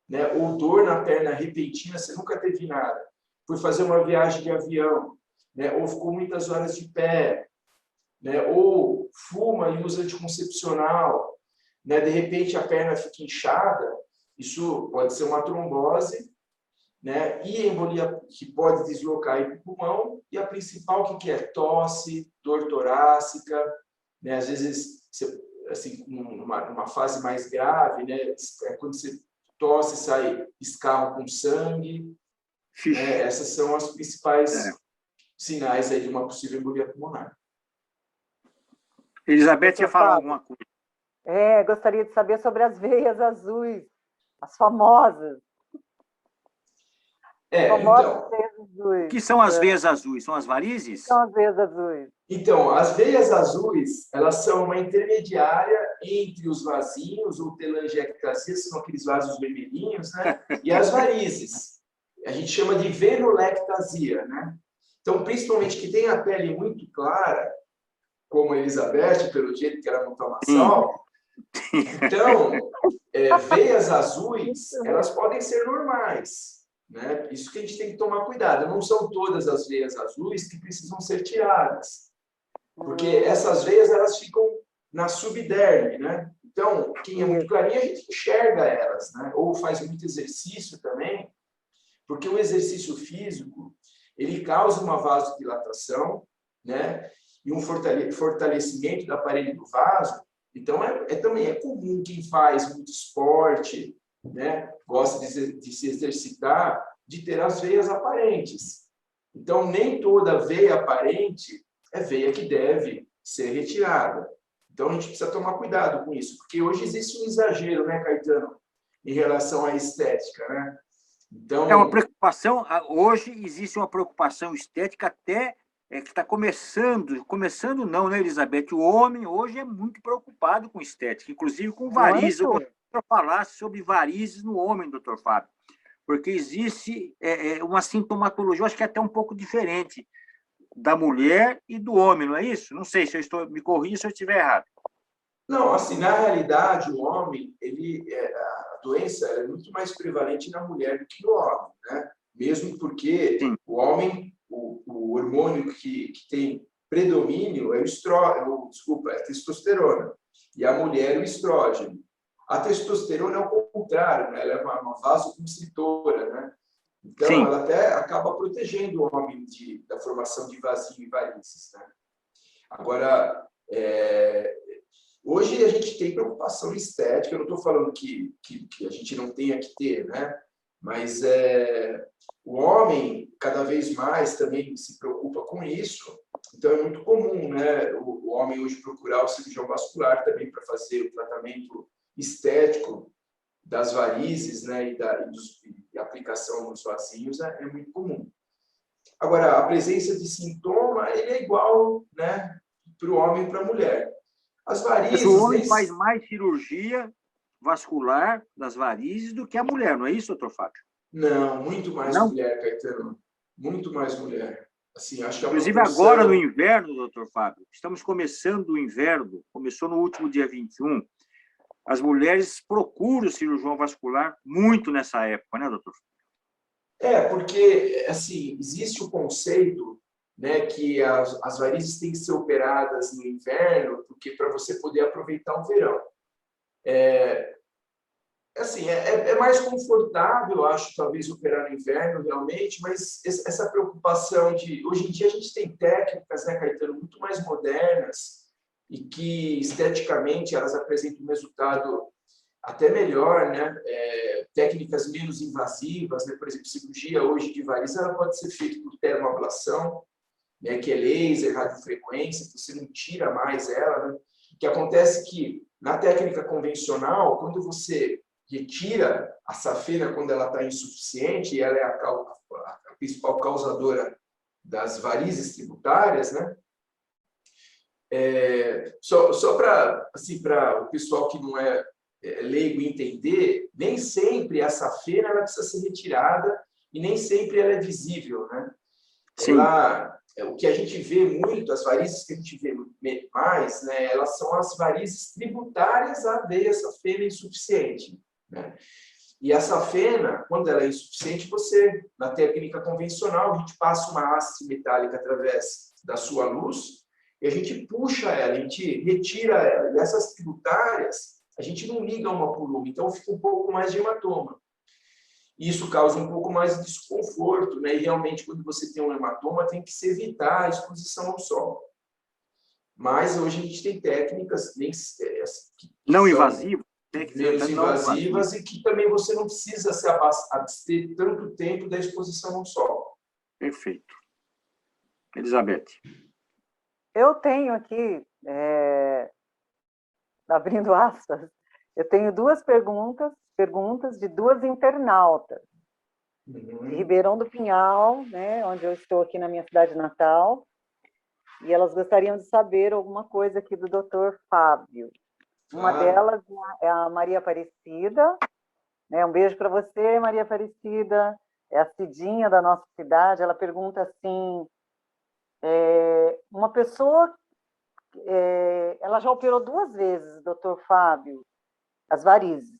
né, ou dor na perna repentina, você nunca teve nada, foi fazer uma viagem de avião, né, ou ficou muitas horas de pé, né, ou fuma e usa anticoncepcional, né, de repente a perna fica inchada, isso pode ser uma trombose, né, e embolia que pode deslocar para o pulmão, e a principal que é tosse, dor torácica, né, às vezes, assim, numa fase mais grave, né, quando você tosse, sai escarro com sangue, né, essas são as principais sinais aí de uma possível embolia pulmonar. Elizabeth ia falar alguma coisa. Gostaria de saber sobre as veias azuis, as famosas. Então, o que são as veias azuis? São as varizes? São as veias azuis. Então, as veias azuis, elas são uma intermediária entre os vasinhos, ou telangiectasias, são aqueles vasos vermelhinhos, né? E as varizes. A gente chama de venolectasia, né? Então, principalmente que tem a pele muito clara, como a Elizabeth, pelo jeito que ela não toma sol. Então, veias azuis, elas podem ser normais, né? Isso que a gente tem que tomar cuidado. Não são todas as veias azuis que precisam ser tiradas, porque essas veias elas ficam na subderme, né? Então, quem é muito clarinho, a gente enxerga elas, né? Ou faz muito exercício também, porque o exercício físico, ele causa uma vasodilatação, né? e um fortalecimento do aparelho do vaso. Então, também é comum quem faz muito esporte, né, gosta de se exercitar, de ter as veias aparentes. Então, nem toda veia aparente é veia que deve ser retirada. Então, a gente precisa tomar cuidado com isso, porque hoje existe um exagero, né, Caetano, em relação à estética, né? Então, é uma preocupação, hoje existe uma preocupação estética até que está começando não, né, Elizabeth? O homem hoje é muito preocupado com estética, inclusive com varizes. Eu gostaria que você falasse sobre varizes no homem, doutor Fábio, porque existe uma sintomatologia, eu acho que é até um pouco diferente da mulher e do homem, não é isso? Não sei se me corrija se eu estiver errado. não, assim, na realidade, o homem, a doença é muito mais prevalente na mulher do que no homem, né? Mesmo porque Sim. o homem, o hormônio que tem predomínio é a testosterona, e a mulher o estrógeno. A testosterona é o contrário, né? Ela é uma vasoconstritora, né? Então, Sim. ela até acaba protegendo o homem da formação de vasinho e varizes, né? Agora, hoje a gente tem preocupação estética, eu não estou falando que a gente não tenha que ter, né? Mas o homem, cada vez mais, também se preocupa com isso. Então, é muito comum, né, o homem hoje procurar o cirurgião vascular também para fazer o tratamento estético das varizes, né, e a aplicação nos vasinhos é muito comum. Agora, a presença de sintoma, ele é igual, né, para o homem e para a mulher. As varizes... Mas o homem faz mais cirurgia vascular das varizes do que a mulher, não é isso, doutor Fábio? Não, muito mais Não? mulher, Caetano. Muito mais mulher. Assim, acho que a Inclusive, proporção... agora no inverno, doutor Fábio, estamos começando o inverno, começou no último dia 21, as mulheres procuram o cirurgião vascular muito nessa época, né, doutor? Porque, assim, existe o conceito, né, que as varizes têm que ser operadas no inverno, porque para você poder aproveitar o verão. Assim, é mais confortável, eu acho, talvez, operar no inverno, realmente, mas essa preocupação de... Hoje em dia, a gente tem técnicas, né, Caetano, muito mais modernas e que, esteticamente, elas apresentam um resultado até melhor, né? Técnicas menos invasivas, né? Por exemplo, cirurgia hoje de varizes, ela pode ser feita por termoablação, né? Que é laser, radiofrequência, você não tira mais ela, né? O que acontece é que, na técnica convencional, quando você retira a safena quando ela está insuficiente, e ela é a principal causadora das varizes tributárias, né? Só para assim, o pessoal que não é leigo entender, nem sempre a safena ela precisa ser retirada e nem sempre ela é visível, né? O que a gente vê muito, as varizes que a gente vê mais, né, elas são as varizes tributárias à veia safena insuficiente, né? E a safena, quando ela é insuficiente, na técnica convencional, a gente passa uma haste metálica através da sua luz e a gente puxa ela, a gente retira ela. E essas tributárias, a gente não liga uma por uma, então fica um pouco mais de hematoma. Isso causa um pouco mais de desconforto, né? E realmente, quando você tem um hematoma, tem que se evitar a exposição ao sol. Mas hoje a gente tem técnicas que não são invasivas, menos invasivas e que também você não precisa se abster tanto tempo da exposição ao sol. Perfeito. Elizabeth. Eu tenho aqui, abrindo aspas, eu tenho duas perguntas de duas internautas, de Ribeirão do Pinhal, né, onde eu estou aqui na minha cidade natal, e elas gostariam de saber alguma coisa aqui do Dr. Fábio. Uma delas é a Maria Aparecida, né, um beijo para você, Maria Aparecida, é a Cidinha da nossa cidade. Ela pergunta assim, uma pessoa, ela já operou 2 vezes, Dr. Fábio, as varizes.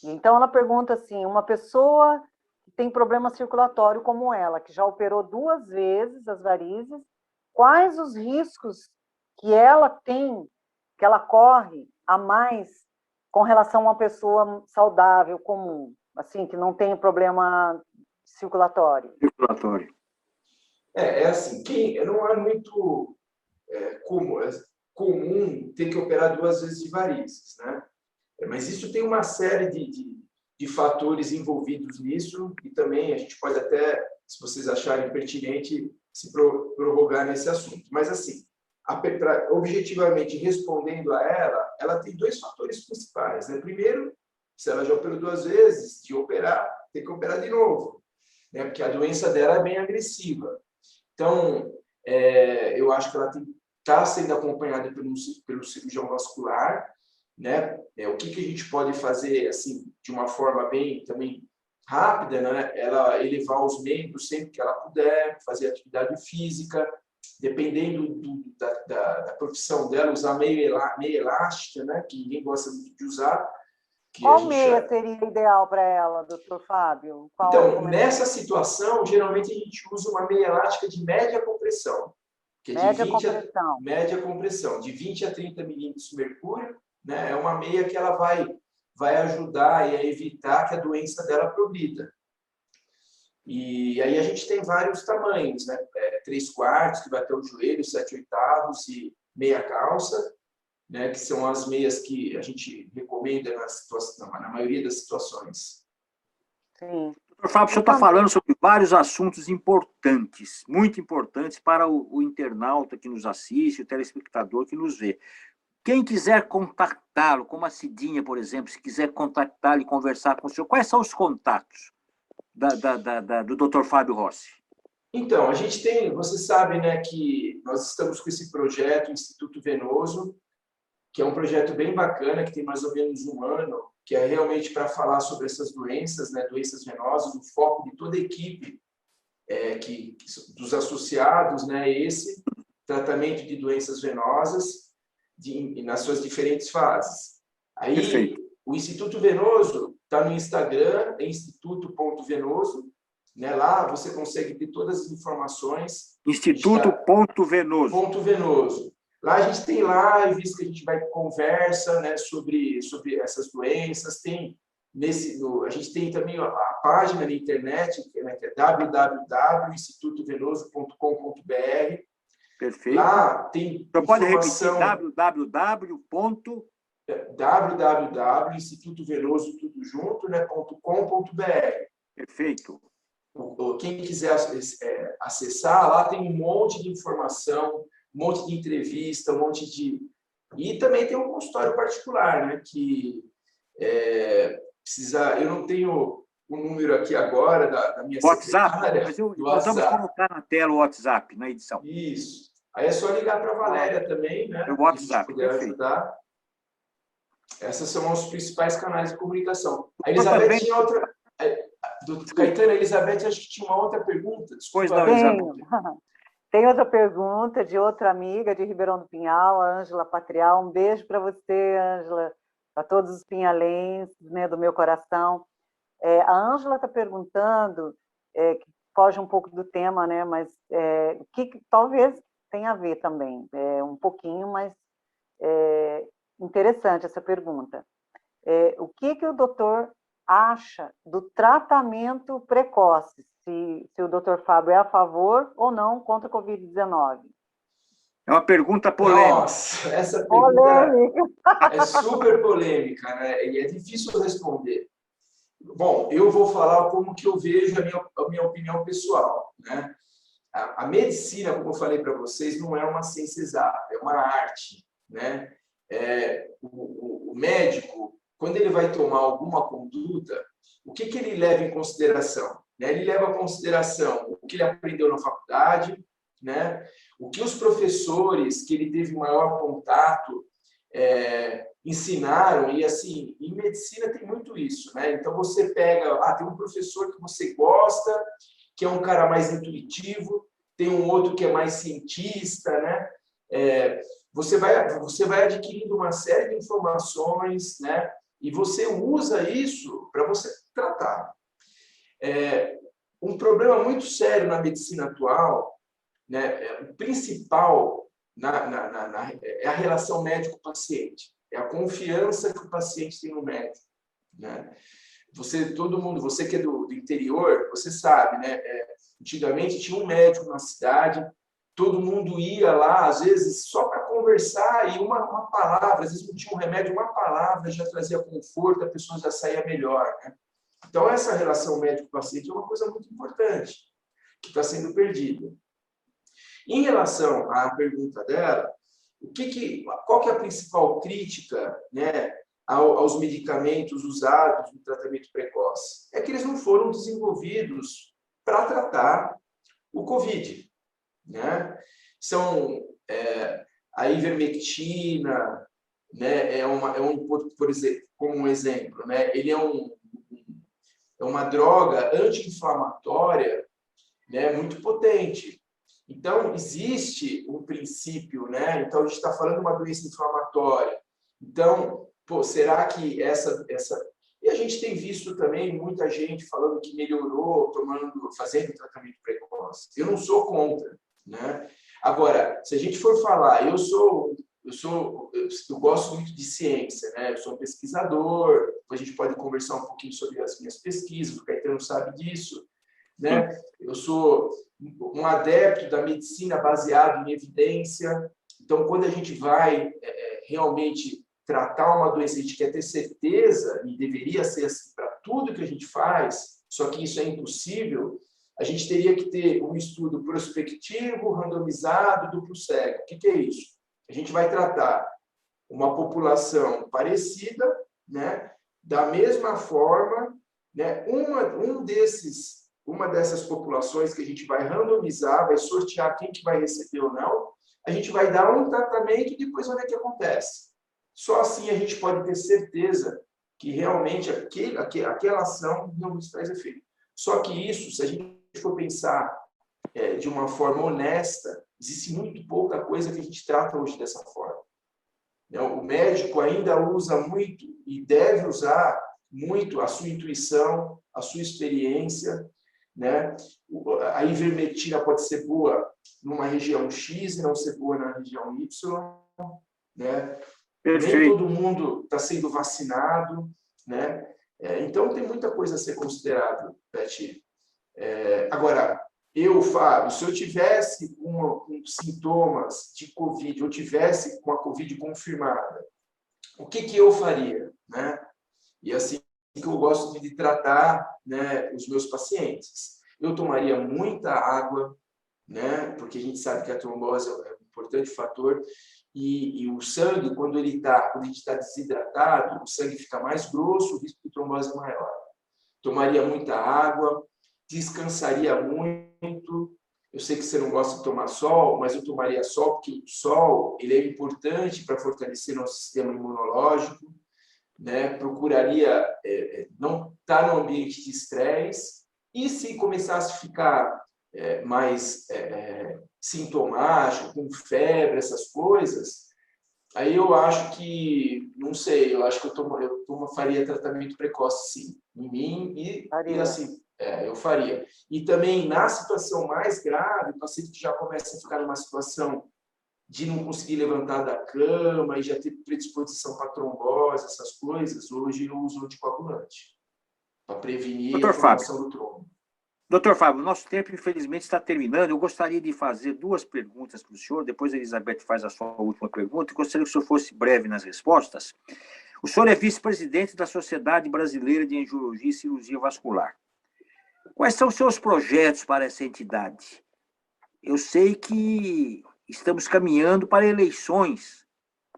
Então, ela pergunta assim, uma pessoa que tem problema circulatório como ela, que já operou 2 vezes as varizes, quais os riscos que ela tem, que ela corre a mais com relação a uma pessoa saudável, comum, assim, que não tem problema circulatório? Circulatório. Assim, não é muito comum ter que operar 2 vezes de varizes, né? Mas isso tem uma série de fatores envolvidos nisso, e também a gente pode até, se vocês acharem pertinente, se prorrogar nesse assunto. Mas, assim, objetivamente respondendo a ela tem 2 fatores principais, né? Primeiro, se ela já operou 2 vezes, de operar, tem que operar de novo, né? Porque a doença dela é bem agressiva. Então, eu acho que ela está sendo acompanhada pelo cirurgião vascular, né? O que a gente pode fazer, assim, de uma forma bem também rápida, né? Ela elevar os membros sempre que ela puder, fazer atividade física, dependendo da profissão dela, usar meia elástica, né? Que ninguém gosta muito de usar. Qual meia seria ideal para ela, doutor Fábio? Então, nessa situação, geralmente a gente usa uma meia elástica de média compressão, que é média compressão, de 20 a 30 milímetros de mercúrio, né? É uma meia que ela vai ajudar a evitar que a doença dela progrida. E aí a gente tem vários tamanhos, né? 3/4, que vai até o joelho, 7/8 e meia calça, né? Que são as meias que a gente recomenda na maioria das situações. Sim. Doutor Fábio, o senhor está falando sobre vários assuntos importantes, muito importantes para o internauta que nos assiste, o telespectador que nos vê. Quem quiser contactá-lo, como a Cidinha, por exemplo, se quiser contactá-lo e conversar com o senhor, quais são os contatos do Dr. Fábio Rossi? Então, a gente tem, você sabe, né, que nós estamos com esse projeto, Instituto Venoso, que é um projeto bem bacana, que tem mais ou menos 1 ano, que é realmente para falar sobre essas doenças, né, doenças venosas, o foco de toda a equipe, dos associados, né, esse tratamento de doenças venosas, nas suas diferentes fases. Aí, perfeito. O Instituto Venoso está no Instagram, é instituto.venoso, né? Lá você consegue ter todas as informações. Instituto.venoso. Lá a gente tem lives que a gente vai conversa, né, sobre essas doenças. A gente tem também a página na internet, né, que é www.institutovenoso.com.br. Perfeito. Lá tem então, pode repetir www.institutovenoso.com.br. Perfeito. Quem quiser acessar, lá tem um monte de informação, um monte de entrevista, um monte de... E também tem um consultório particular, né? Que precisa... Eu não tenho o número aqui agora da minha secretária. Mas nós vamos colocar na tela o WhatsApp, na edição. Isso. Aí é só ligar para a Valéria também, né? O WhatsApp, puder ajudar. Essas são os principais canais de comunicação. A Elizabeth tinha outra... Caetano, a Elizabeth, acho que tinha uma outra pergunta. Desculpa, pois não, Elizabeth. Tem outra pergunta de outra amiga de Ribeirão do Pinhal, a Ângela Patrial. Um beijo para você, Ângela, para todos os pinhalenses, né, do meu coração. A Ângela está perguntando, que foge um pouco do tema, né, mas que talvez tenha a ver também, um pouquinho, mas interessante essa pergunta. O que o doutor acha do tratamento precoce, se o doutor Fábio é a favor ou não contra a Covid-19? É uma pergunta polêmica. Nossa, essa pergunta é super polêmica, né? E é difícil responder. Bom, eu vou falar como que eu vejo a minha opinião pessoal, né? A medicina, como eu falei para vocês, não é uma ciência exata, é uma arte, né? O médico, quando ele vai tomar alguma conduta, o que ele leva em consideração? Ele leva em consideração o que ele aprendeu na faculdade, né? O que os professores que ele teve maior contato ensinaram, e assim, em medicina tem muito isso, né? Então você pega, tem um professor que você gosta, que é um cara mais intuitivo, tem um outro que é mais cientista, né? Você vai adquirindo uma série de informações, né? E você usa isso para você tratar. Um problema muito sério na medicina atual, né? O principal é a relação médico-paciente, é a confiança que o paciente tem no médico, né? Todo mundo, você que é do interior, você sabe, né? Antigamente tinha um médico na cidade todo mundo ia lá, às vezes, só para conversar, e uma palavra, às vezes não tinha um remédio, uma palavra já trazia conforto, a pessoa já saía melhor, né? Então, essa relação médico-paciente é uma coisa muito importante, que está sendo perdida. Em relação à pergunta dela, qual que é a principal crítica, né, aos medicamentos usados no tratamento precoce? É que eles não foram desenvolvidos para tratar o COVID, né? São a ivermectina, né, por exemplo, como um exemplo, né, ele é uma droga anti-inflamatória, né, muito potente. Então, existe um princípio, né? Então, a gente está falando de uma doença inflamatória. Então, será que essa... E a gente tem visto também muita gente falando que melhorou, fazendo tratamento precoce. Eu não sou contra, né? Agora, se a gente for falar, eu gosto muito de ciência, né? Eu sou um pesquisador, a gente pode conversar um pouquinho sobre as minhas pesquisas, o Caetano sabe disso, né? Eu sou um adepto da medicina baseado em evidência. Então, quando a gente vai realmente tratar uma doença, a gente quer ter certeza, e deveria ser assim para tudo que a gente faz, só que isso é impossível, a gente teria que ter um estudo prospectivo, randomizado, duplo cego. O que é isso? A gente vai tratar uma população parecida, né, da mesma forma, né, uma dessas populações que a gente vai randomizar, vai sortear quem que vai receber ou não, a gente vai dar um tratamento e depois vai ver o que acontece. Só assim a gente pode ter certeza que realmente aquela ação não nos traz efeito. Só que isso, se a gente for pensar de uma forma honesta, existe muito pouca coisa que a gente trata hoje dessa forma. O médico ainda usa muito e deve usar muito a sua intuição, a sua experiência, né? A ivermectina pode ser boa numa região X e não ser boa na região Y, né? Nem todo mundo está sendo vacinado, né? Então, tem muita coisa a ser considerada, Beth. Agora, Fábio, se eu tivesse com sintomas de Covid, ou tivesse com a Covid confirmada, o que eu faria, né? E assim que eu gosto de tratar, né, os meus pacientes. Eu tomaria muita água, né? Porque a gente sabe que a trombose é um importante fator. E o sangue, quando a gente está desidratado, o sangue fica mais grosso, o risco de trombose é maior. Tomaria muita água, descansaria muito. Eu sei que você não gosta de tomar sol, mas eu tomaria sol, porque o sol ele é importante para fortalecer nosso sistema imunológico, né? Procuraria não estar no ambiente de estresse. E se começasse a ficar mais sintomático, com febre, essas coisas, aí eu acho que, não sei, eu acho que eu faria tratamento precoce, sim, em mim, e assim, eu faria. E também, na situação mais grave, o paciente que já começa a ficar numa situação de não conseguir levantar da cama e já ter predisposição para trombose, essas coisas, hoje eu uso anticoagulante para prevenir a formação do trombo. Doutor Fábio, nosso tempo, infelizmente, está terminando. Eu gostaria de fazer duas perguntas para o senhor, depois a Elizabeth faz a sua última pergunta. Eu gostaria que o senhor fosse breve nas respostas. O senhor é vice-presidente da Sociedade Brasileira de Angiologia e Cirurgia Vascular. Quais são os seus projetos para essa entidade? Eu sei que estamos caminhando para eleições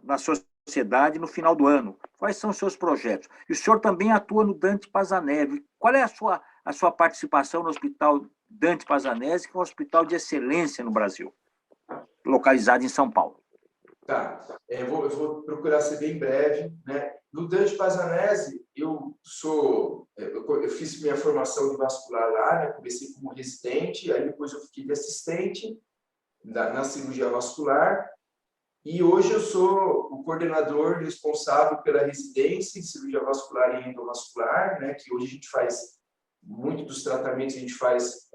na sociedade no final do ano. Quais são os seus projetos? E o senhor também atua no Dante Pazanese. Qual é a sua participação no Hospital Dante Pazanese, que é um hospital de excelência no Brasil, localizado em São Paulo? Tá, eu vou procurar ser bem breve, né? No Dante Pazanese, eu fiz minha formação de vascular lá, né? Comecei como residente, aí depois eu fiquei de assistente na cirurgia vascular, e hoje eu sou o coordenador responsável pela residência em cirurgia vascular e endovascular, né? Que hoje a gente faz muito dos tratamentos, a gente faz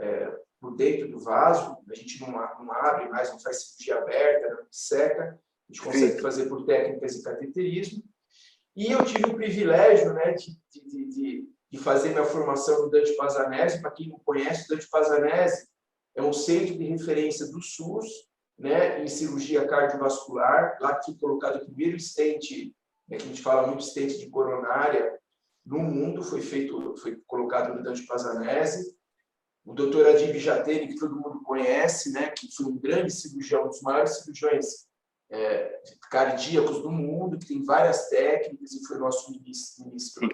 por dentro do vaso, a gente não abre mais, não faz cirurgia aberta, não seca, a gente consegue fazer por técnicas de cateterismo. E eu tive o privilégio, né, de fazer minha formação no Dante Pazanese. Para quem não conhece, o Dante Pazanese é um centro de referência do SUS, né, em cirurgia cardiovascular, lá que foi colocado o primeiro stent, né, que a gente fala muito stent de coronária, no mundo, foi colocado no Dante Pazanese. O doutor Adib Jatene, que todo mundo conhece, né, que foi um grande cirurgião, um dos maiores cirurgiões cardíacos do mundo, que tem várias técnicas e foi nosso ministro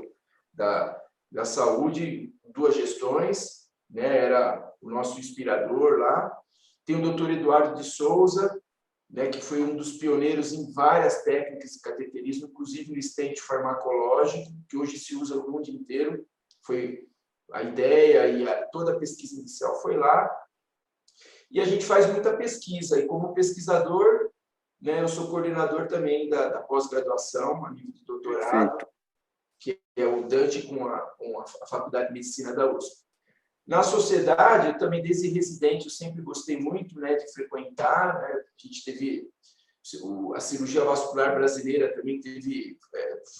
da Saúde, 2 gestões, né, era o nosso inspirador lá. Tem o doutor Eduardo de Souza, né, que foi um dos pioneiros em várias técnicas de cateterismo, inclusive no stent farmacológico, que hoje se usa no mundo inteiro. Foi a ideia e toda a pesquisa inicial foi lá. E a gente faz muita pesquisa, e como pesquisador, né, eu sou coordenador também da pós-graduação, a nível de doutorado, Perfeito. que é o Dante com a Faculdade de Medicina da USP. Na sociedade, eu também, desde residente, eu sempre gostei muito, né, de frequentar, né? A gente teve a cirurgia vascular brasileira também teve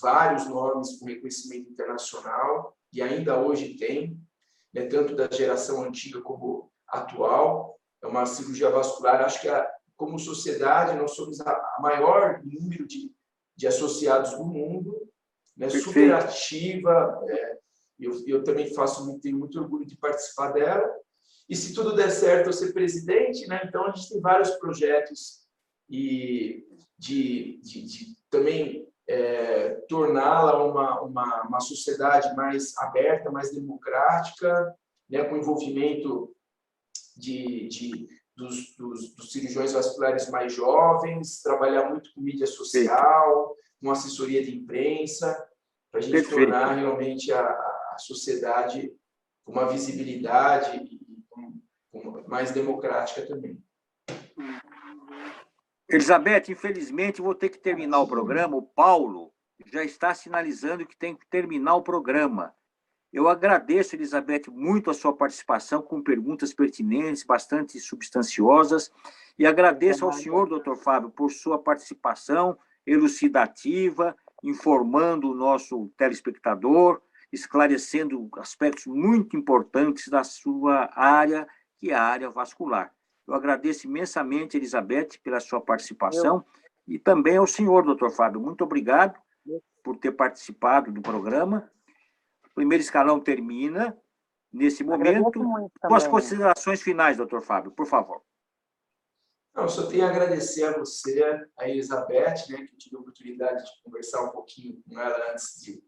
vários nomes com reconhecimento internacional, e ainda hoje tem, né, tanto da geração antiga como atual. É uma cirurgia vascular, acho que como sociedade nós somos a maior número de associados do mundo, né, super ativa. Eu também tenho muito orgulho de participar dela. E se tudo der certo, eu ser presidente, né? Então a gente tem vários projetos e de também torná-la uma sociedade mais aberta, mais democrática, né? Com envolvimento dos cirurgiões vasculares mais jovens, trabalhar muito com mídia social, com assessoria de imprensa, para a gente tornar realmente a sociedade com uma visibilidade e mais democrática também. Elizabeth, infelizmente vou ter que terminar o programa. O Paulo já está sinalizando que tem que terminar o programa. Eu agradeço, Elizabeth, muito a sua participação com perguntas pertinentes, bastante substanciosas, e agradeço ao senhor, doutor Fábio, por sua participação elucidativa, informando o nosso telespectador, esclarecendo aspectos muito importantes da sua área, que é a área vascular. Eu agradeço imensamente, Elizabeth, pela sua participação, e também ao senhor, doutor Fábio. Muito obrigado por ter participado do programa. O primeiro escalão termina nesse momento. Suas considerações finais, doutor Fábio, por favor. Não, eu só tenho a agradecer a você, a Elizabeth, né, que eu tive a oportunidade de conversar um pouquinho com ela antes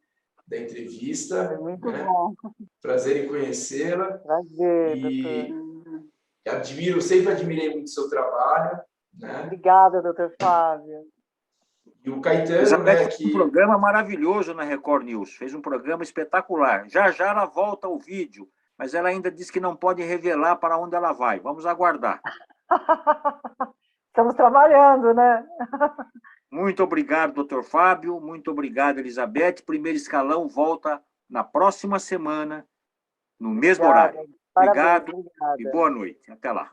da entrevista. Foi muito bom. Prazer em conhecê-la. Prazer, doutor. Sempre admirei muito o seu trabalho. Né? Obrigada, doutor Fábio. E o Caetano, né, que... um programa maravilhoso na Record News, fez um programa espetacular. Já ela volta ao vídeo, mas ela ainda diz que não pode revelar para onde ela vai. Vamos aguardar. Estamos trabalhando, né? Muito obrigado, doutor Fábio. Muito obrigado, Elizabeth. Primeiro escalão volta na próxima semana, no mesmo horário. Obrigado e boa noite. Até lá.